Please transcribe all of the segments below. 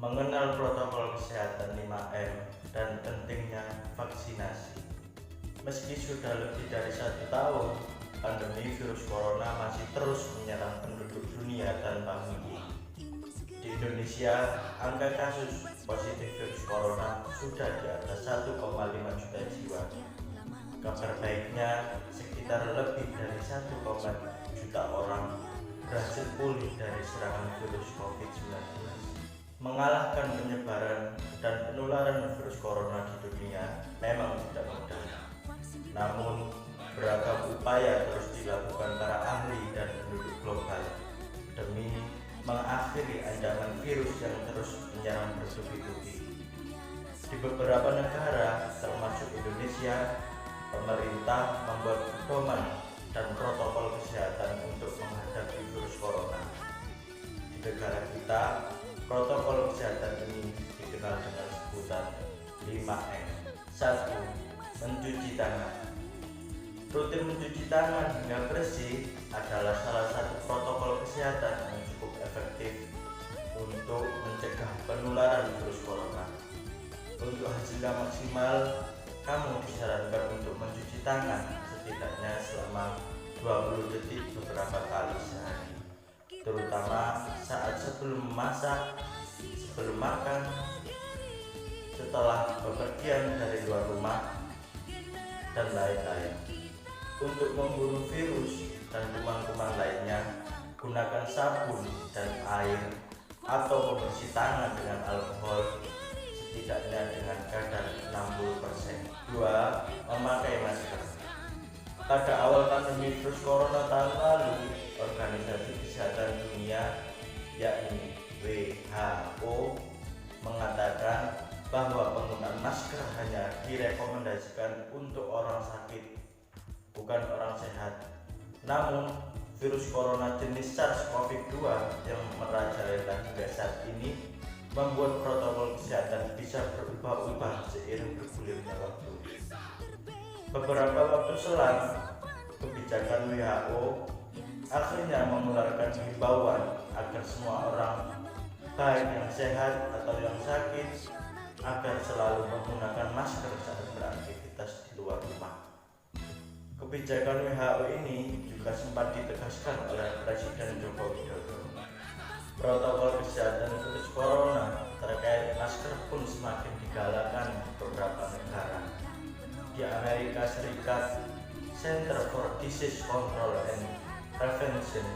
Mengenal protokol kesehatan 5M dan pentingnya vaksinasi. Meski sudah lebih dari 1 tahun, pandemi virus corona masih terus menyerang penduduk dunia tanpa henti. Di Indonesia, angka kasus positif virus corona sudah di atas 1,5 juta jiwa. Kabar baiknya, sekitar lebih dari 1,7 juta orang berhasil pulih dari serangan virus COVID-19. Mengalahkan penyebaran dan penularan virus corona di dunia memang tidak mudah. Namun, beragam upaya terus dilakukan para ahli dan penduduk global demi mengakhiri ancaman virus yang terus menyerang bertubi-tubi. Di beberapa negara, termasuk Indonesia, pemerintah membuat pedoman dan protokol kesehatan untuk menghadapi virus corona. Di negara kita, protokol kesehatan ini dikenal dengan sebutan 5M. 1. Mencuci tangan. Rutin mencuci tangan hingga bersih adalah salah satu protokol kesehatan yang cukup efektif untuk mencegah penularan virus corona. Untuk hasilnya maksimal, kamu disarankan untuk mencuci tangan setidaknya selama 20 detik beberapa kali sehari, terutama saat sebelum memasak, sebelum makan, setelah bepergian dari luar rumah, dan lain-lain. Untuk membunuh virus dan kuman-kuman lainnya, gunakan sabun dan air atau pembersih tangan dengan alkohol setidaknya dengan kadar 60%. 2. Memakai masker. Pada awal pandemi virus corona tahun lalu, Organisasi Kesehatan Dunia yakni WHO mengatakan bahwa penggunaan masker hanya direkomendasikan untuk orang sakit, bukan orang sehat. Namun, virus corona jenis SARS-CoV-2 yang merajalela hingga saat ini membuat protokol kesehatan bisa berubah-ubah seiring bergulirnya waktu. Beberapa waktu selang, kebijakan WHO akhirnya mengeluarkan himbauan agar semua orang, baik yang sehat atau yang sakit, agar selalu menggunakan masker saat beraktivitas di luar rumah. Kebijakan WHO ini juga sempat ditegaskan oleh Presiden Joko Widodo. Protokol kesehatan virus corona terkait masker pun semakin digalakkan di beberapa negara. Di Amerika Serikat, Center for Disease Control and Prevention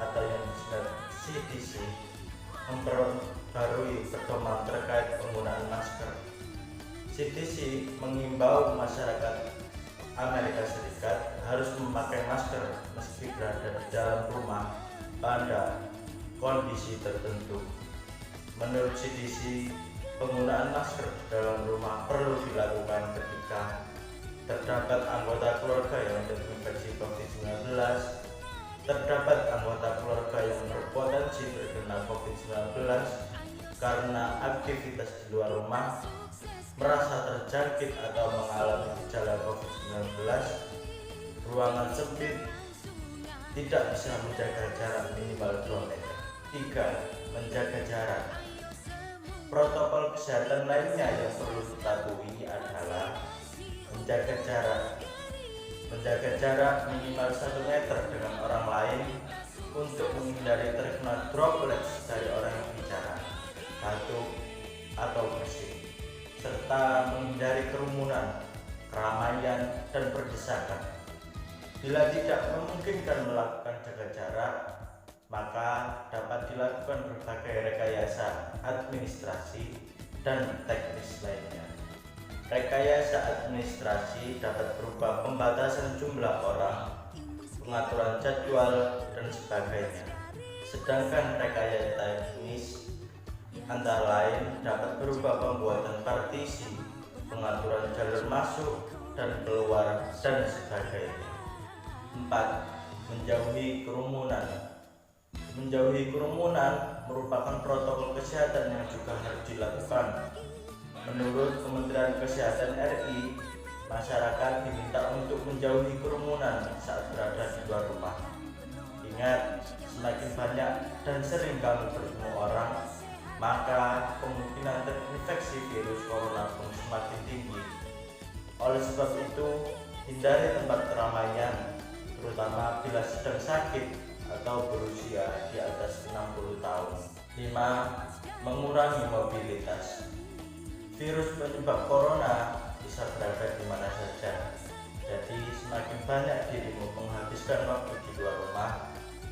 atau yang disebut CDC memperbarui pedoman terkait penggunaan masker. CDC mengimbau masyarakat Amerika Serikat harus memakai masker meski berada di dalam rumah pada kondisi tertentu. Menurut CDC, penggunaan masker di dalam rumah perlu dilakukan ketika terdapat anggota keluarga yang terinfeksi COVID-19, terdapat anggota keluarga yang berpotensi terkena COVID-19 karena aktivitas di luar rumah, merasa terjangkit atau mengalami gejala COVID-19, ruangan sempit, tidak bisa menjaga jarak minimal 2 meter. 3. Menjaga jarak. Protokol kesehatan lainnya yang perlu dipatuhi adalah menjaga jarak. Menjaga jarak minimal 1 meter dengan orang lain untuk menghindari terkena droplets dari orang yang bicara, batuk, atau bersin, serta menghindari kerumunan, keramaian, dan berdesakan. Bila tidak memungkinkan melakukan jaga jarak, maka dapat dilakukan berbagai rekayasa administrasi dan teknis lainnya. Rekayasa administrasi dapat berupa pembatasan jumlah orang, pengaturan jadwal, dan sebagainya. Sedangkan rekayasa teknis antara lain dapat berupa pembuatan partisi, pengaturan jalur masuk dan keluar, dan sebagainya. 4. Menjauhi kerumunan. Menjauhi kerumunan merupakan protokol kesehatan yang juga harus dilakukan. Menurut Kementerian Kesehatan RI, masyarakat diminta untuk menjauhi kerumunan saat berada di luar rumah. Ingat, semakin banyak dan sering kamu bertemu orang, maka kemungkinan terinfeksi virus corona pun semakin tinggi. Oleh sebab itu, hindari tempat keramaian, terutama bila sedang sakit atau berusia di atas 60 tahun. 5. Mengurangi mobilitas. Virus penyebab corona bisa berada di mana saja. Jadi semakin banyak dirimu menghabiskan waktu di luar rumah,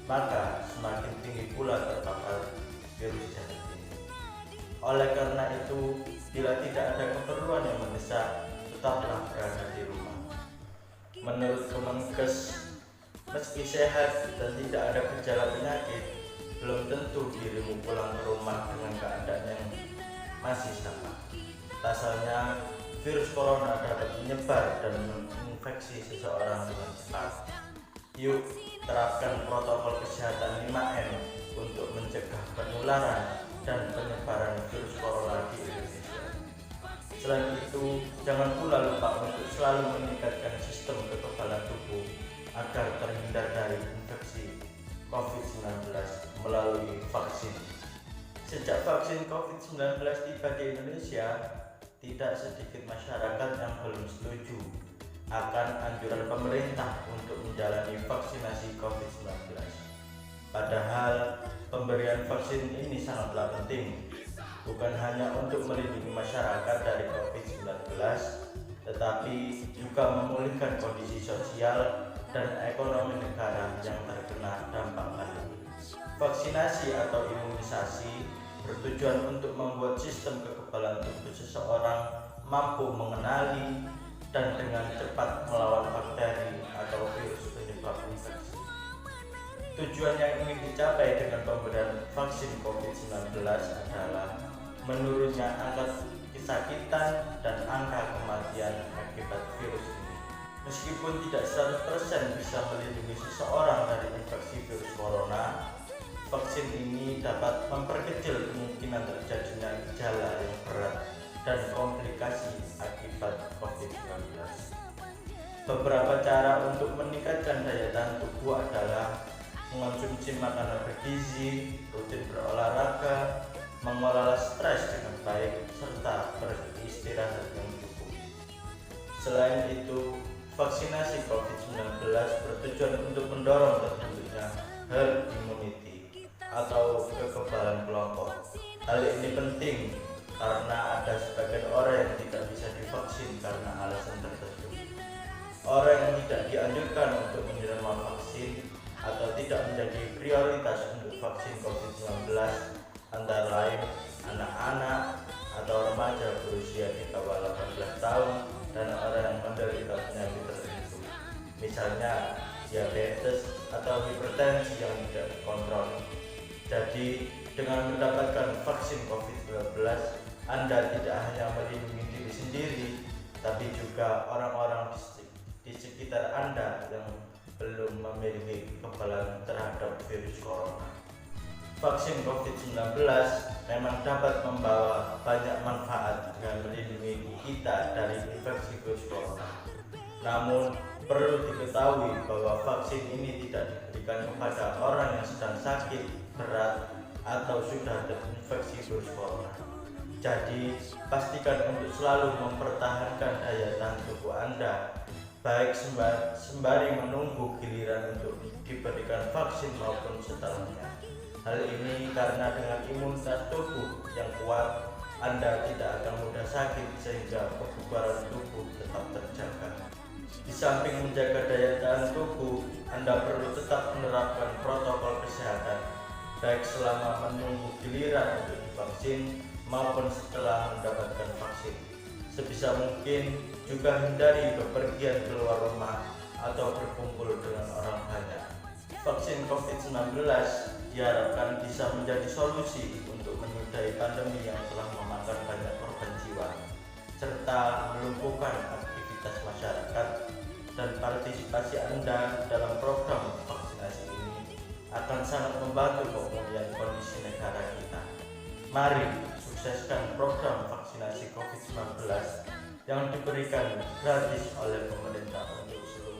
maka semakin tinggi pula terpapar virus jahat ini. Oleh karena itu, bila tidak ada keperluan yang mendesak, tetaplah berada di rumah. Menurut Kemenkes, meski sehat dan tidak ada gejala penyakit, belum tentu dirimu pulang ke rumah dengan keadaan yang masih sama. Pasalnya, virus corona dapat menyebar dan menginfeksi seseorang dengan cepat. Yuk, terapkan protokol kesehatan 5M untuk mencegah penularan dan penyebaran virus corona di Indonesia. Selain itu, jangan pula lupa untuk selalu meningkatkan sistem kekebalan tubuh agar terhindar dari infeksi COVID-19 melalui vaksin. Sejak vaksin COVID-19 tiba di Indonesia, tidak sedikit masyarakat yang belum setuju akan anjuran pemerintah untuk menjalani vaksinasi COVID-19. Padahal pemberian vaksin ini sangatlah penting, bukan hanya untuk melindungi masyarakat dari COVID-19, tetapi juga memulihkan kondisi sosial dan ekonomi negara yang terkena dampak pandemi. Vaksinasi atau imunisasi bertujuan untuk membuat sistem kekebalan tubuh seseorang mampu mengenali dan dengan cepat melawan bakteri atau virus penyebab infeksi. Tujuan yang ingin dicapai dengan pemberian vaksin COVID-19 adalah menurunnya angka kesakitan dan angka kematian akibat virus ini. Meskipun tidak 100% bisa melindungi seseorang dari infeksi virus corona, vaksin ini dapat memperkecil kemungkinan terjadinya gejala yang berat dan komplikasi akibat COVID-19. Beberapa cara untuk meningkatkan daya tahan tubuh adalah mengonsumsi makanan bergizi, rutin berolahraga, mengelola stres dengan baik, serta beristirahat yang cukup. Selain itu, vaksinasi COVID-19 bertujuan untuk mendorong terbentuknya herd immunity atau kekebalan kelompok. Hal ini penting karena ada sebagian orang yang tidak bisa divaksin karena alasan tertentu. Orang yang tidak dianjurkan untuk menerima vaksin atau tidak menjadi prioritas untuk vaksin COVID-19 antara lain anak-anak atau remaja berusia di bawah 18 tahun dan orang yang menderita penyakit tertentu, misalnya diabetes atau hipertensi yang tidak dikontrol. Jadi, dengan mendapatkan vaksin COVID-19, Anda tidak hanya melindungi diri sendiri, tapi juga orang-orang di sekitar Anda yang belum memiliki kekebalan terhadap virus corona. Vaksin COVID-19 memang dapat membawa banyak manfaat dengan melindungi kita dari infeksi virus corona. Namun, perlu diketahui bahwa vaksin ini tidak diberikan kepada orang yang sedang sakit berat atau sudah terinfeksi virus corona. Jadi, pastikan untuk selalu mempertahankan daya tahan tubuh Anda, baik sembari menunggu giliran untuk diberikan vaksin maupun setelahnya. Hal ini karena dengan imunitas tubuh yang kuat, Anda tidak akan mudah sakit sehingga kebugaran tubuh tetap terjaga. Di samping menjaga daya tahan tubuh, Anda perlu tetap menerapkan protokol kesehatan, baik selama menunggu giliran untuk divaksin maupun setelah mendapatkan vaksin. Sebisa mungkin juga hindari bepergian keluar rumah atau berkumpul dengan orang banyak. Vaksin COVID-19 diharapkan bisa menjadi solusi untuk menyudahi pandemi yang telah memakan banyak korban jiwa, serta melumpuhkan aktivitas masyarakat, dan partisipasi Anda dalam program vaksinasi ini akan sangat membantu pemulihan kondisi negara kita. Mari sukseskan program vaksinasi COVID-19 yang diberikan gratis oleh pemerintah untuk seluruh